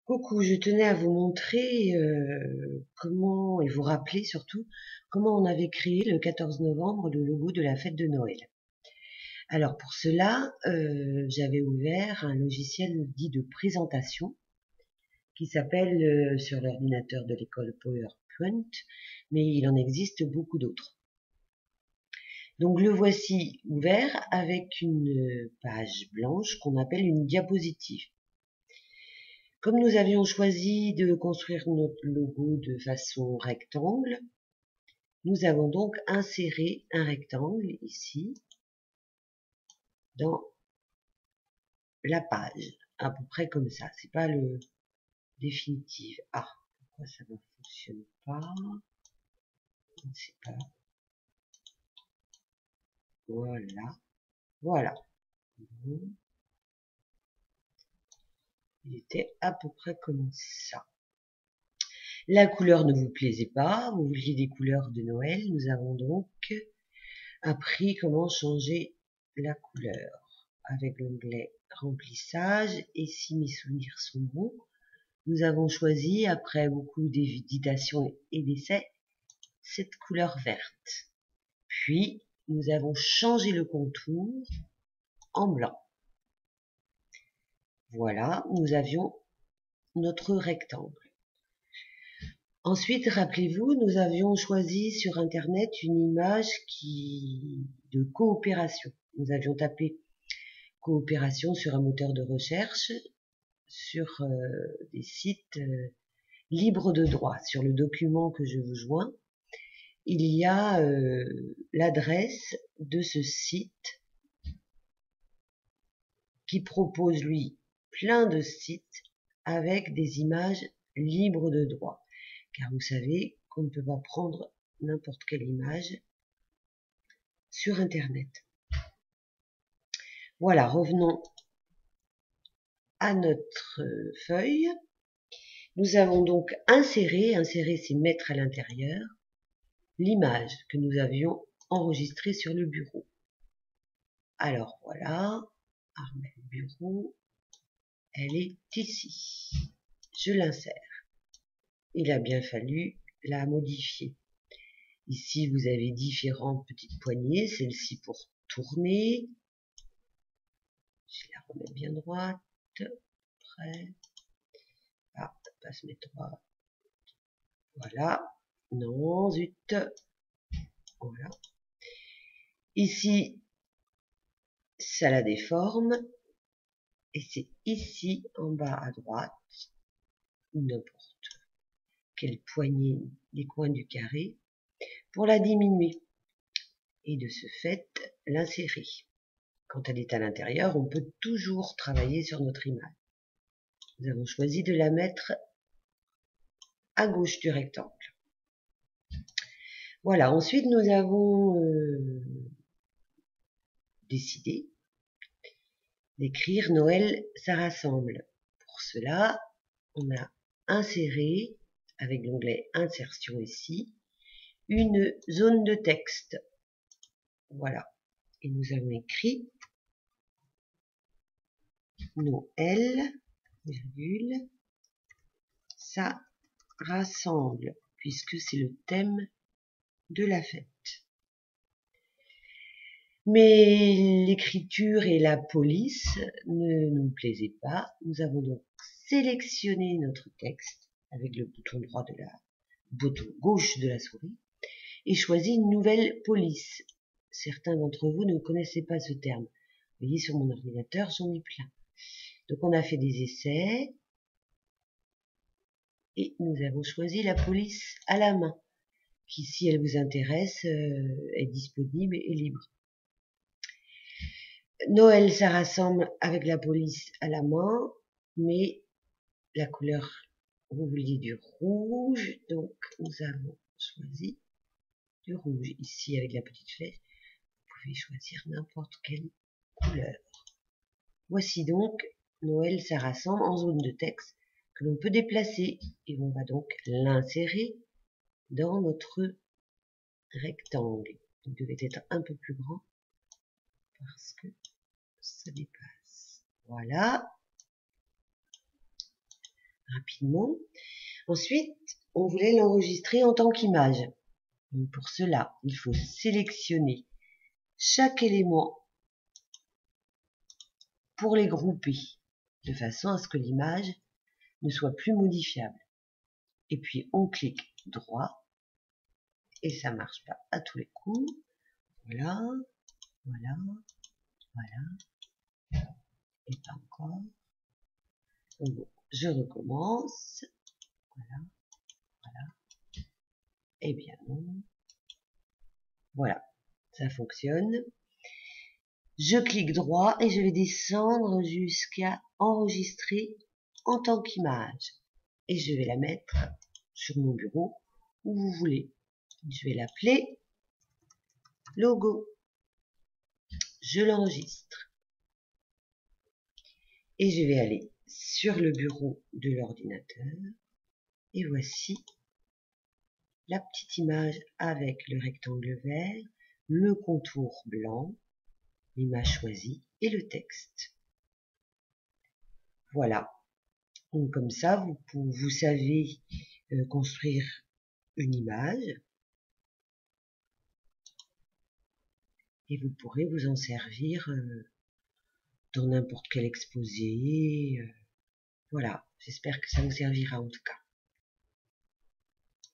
Coucou, je tenais à vous montrer comment, et vous rappeler surtout, comment on avait créé le 14 novembre le logo de la fête de Noël. Alors pour cela, j'avais ouvert un logiciel dit de présentation qui s'appelle sur l'ordinateur de l'école PowerPoint, mais il en existe beaucoup d'autres. Donc le voici ouvert avec une page blanche qu'on appelle une diapositive. Comme nous avions choisi de construire notre logo de façon rectangle, nous avons donc inséré un rectangle ici dans la page, à peu près comme ça. C'est pas le définitif. Ah, pourquoi ça ne fonctionne pas? Je ne sais pas. Voilà. Il était à peu près comme ça. La couleur ne vous plaisait pas, vous vouliez des couleurs de Noël. Nous avons donc appris comment changer la couleur avec l'onglet remplissage. Et si mes souvenirs sont bons, nous avons choisi, après beaucoup d'hésitation et d'essais, cette couleur verte. Puis nous avons changé le contour en blanc. Voilà, nous avions notre rectangle. Ensuite, rappelez-vous, nous avions choisi sur Internet une image de coopération. Nous avions tapé coopération sur un moteur de recherche, sur des sites libres de droit. Sur le document que je vous joins, il y a l'adresse de ce site qui propose, lui, plein de sites avec des images libres de droit. Car vous savez qu'on ne peut pas prendre n'importe quelle image sur Internet. Voilà, revenons à notre feuille. Nous avons donc inséré c'est mettre à l'intérieur, l'image que nous avions enregistrée sur le bureau. Alors voilà, Armel Bureau, elle est ici. Je l'insère. Il a bien fallu la modifier. Ici, vous avez différentes petites poignées, celle-ci pour tourner. Je la remets bien droite. Prêt. Ah, ça va pas se mettre droit. Voilà. Non, zut. Voilà. Ici, ça la déforme. Et c'est ici, en bas à droite, ou n'importe quelle poignée des coins du carré, pour la diminuer. Et de ce fait, l'insérer. Quand elle est à l'intérieur, on peut toujours travailler sur notre image. Nous avons choisi de la mettre à gauche du rectangle. Voilà, ensuite nous avons décidé d'écrire Noël, ça rassemble. Pour cela, on a inséré, avec l'onglet Insertion ici, une zone de texte. Voilà. Et nous avons écrit Noël, virgule, ça rassemble, puisque c'est le thème de la fête. Mais l'écriture et la police ne nous plaisaient pas. Nous avons donc sélectionné notre texte avec le bouton gauche de la souris et choisi une nouvelle police. Certains d'entre vous ne connaissaient pas ce terme. Vous voyez, sur mon ordinateur, j'en ai plein. Donc on a fait des essais et nous avons choisi la police à la main, qui, si elle vous intéresse, est disponible et libre. Noël, ça rassemble avec la police à la main, mais la couleur, vous vouliez du rouge, donc nous avons choisi du rouge. Ici, avec la petite flèche, vous pouvez choisir n'importe quelle couleur. Voici donc Noël, ça rassemble en zone de texte que l'on peut déplacer et on va donc l'insérer dans notre rectangle. Il devait être un peu plus grand parce que ça dépasse. Voilà. rapidement. Ensuite, on voulait l'enregistrer en tant qu'image. Pour cela, il faut sélectionner chaque élément pour les grouper, de façon à ce que l'image ne soit plus modifiable. Et puis on clique droit, et ça marche pas à tous les coups. Voilà, voilà, voilà, et pas encore. Donc bon, je recommence. Voilà, voilà. Et bien non. Voilà, ça fonctionne. Je clique droit et je vais descendre jusqu'à enregistrer en tant qu'image. Et je vais la mettre sur mon bureau où vous voulez. Je vais l'appeler logo. Je l'enregistre. Et je vais aller sur le bureau de l'ordinateur. Et voici la petite image avec le rectangle vert, le contour blanc, l'image choisie et le texte. Voilà. Donc comme ça, vous savez construire une image et vous pourrez vous en servir dans n'importe quel exposé. Voilà, j'espère que ça vous servira en tout cas.